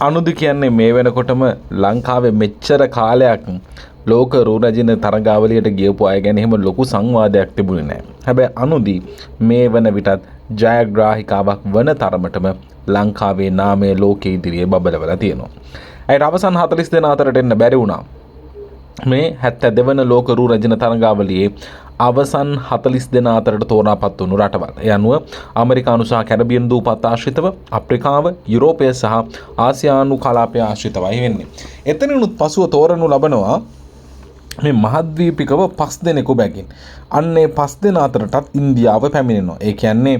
අනුදි කියන්නේ මේ වෙනකොටම ලංකාවේ මෙච්චර කාලයක් ලෝක රූරජින තරගාවලියට ගියපු අය ගැන එහෙම ලොකු සංවාදයක් තිබුණේ නැහැ. හැබැයි අනුදි මේ වන විටත් ජයග්‍රාහිකාවක් වන තරමටම ලංකාවේ නාමය ලෝකයේ ඉදිරියේ බබලවලා තියෙනවා. ඇයට අවසන් 40 දෙනා අතරට එන්න බැරි වුණා. මේ 72 වන ලෝක රූරජින තරගාවලියේ අවසන් 40 දෙනා අතරට තෝරාපත් වුණු රටවල්. ඒ අනුව ඇමරිකානු සහ කැරිබියන් දූපත් ආශ්‍රිතව අප්‍රිකාව, යුරෝපය සහ ආසියානු කලාපය ආශ්‍රිතවයි වෙන්නේ. එතනිනුත් පසුව තෝරනු ලබනවා මේ මහද්වීපිකව 5 දෙනෙකු බැගින්. අන්නේ 5 දෙනා අතරටත් ඉන්දියාව පැමිණෙනවා. ඒ කියන්නේ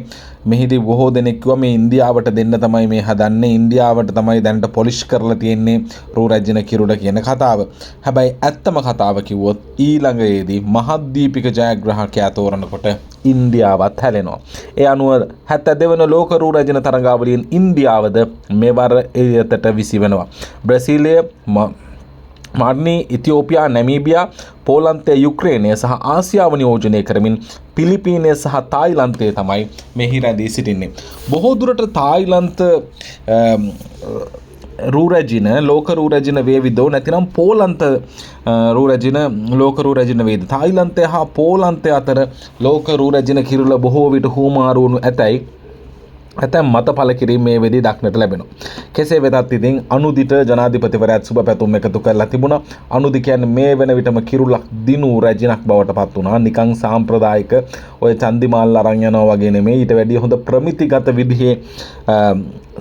මෙහිදී බොහෝ දෙනෙක් කිව්වා මේ ඉන්දියාවට දෙන්න තමයි මේ හදන්නේ. ඉන්දියාවට තමයි දැනට පොලිෂ් කරලා තියෙන්නේ රූරජින කිරුළ කියන කතාව. හැබැයි ඇත්තම කතාව කිව්වොත් ඊළඟයේදී මහද්වීපික ජයග්‍රාහකයා තෝරනකොට ඉන්දියාවත් හැලෙනවා. ඒ අනුව 72 වන ලෝක රූරජින තරගාවලියෙන් ඉන්දියාවද මෙවර එළියටට විසිවෙනවා. බ්‍රසීලය, මාර්නී, ඉතියෝපියා, නැමීබියා, පෝලන්තය, යුක්‍රේනය සහ ආසියාව නියෝජනය කරමින් පිලිපීනය සහ තායිලන්තය තමයි මෙහි රැඳී සිටින්නේ. බොහෝ දුරට තායිලන්ත රූරජින ලෝක රූරජින වේවිදෝ නැතිනම් පෝලන්ත රූරජින ලෝක රූරජින වේද. තායිලන්තය හා පෝලන්තය අතර ලෝක රූරජින කිරුළ බොහෝ විට හුවමාරු වනු ඇතැයි ඇතැම් මත පළ කිරීම මේ වෙදී දක්නට ලැබෙනවා. කෙසේ වෙතත් ඉතින් අනුදිට ජනාධිපතිවරයාත් සුබ පැතුම් එකතු කරලා තිබුණා. අනුදි කියන්නේ මේ වෙන විටම කිරුළක් දිනු රැජිනක් බවට පත් වුණා. නිකං සාම්ප්‍රදායික ඔය චන්දිමාල් අරන් යනවා වගේ නෙමෙයි. ඊට වැඩිය හොඳ ප්‍රමිතිගත විදිහේ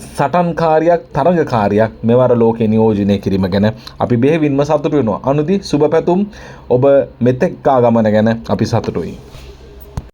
සටන්කාරියක්, තරඟකාරියක් මෙවර ලෝකේ නියෝජනය කිරීම ගැන අපි බෙහෙවින්ම සතුටු වෙනවා. අනුදි සුබ පැතුම්. ඔබ මෙතෙක් ආ ගමන ගැන අපි සතුටුයි.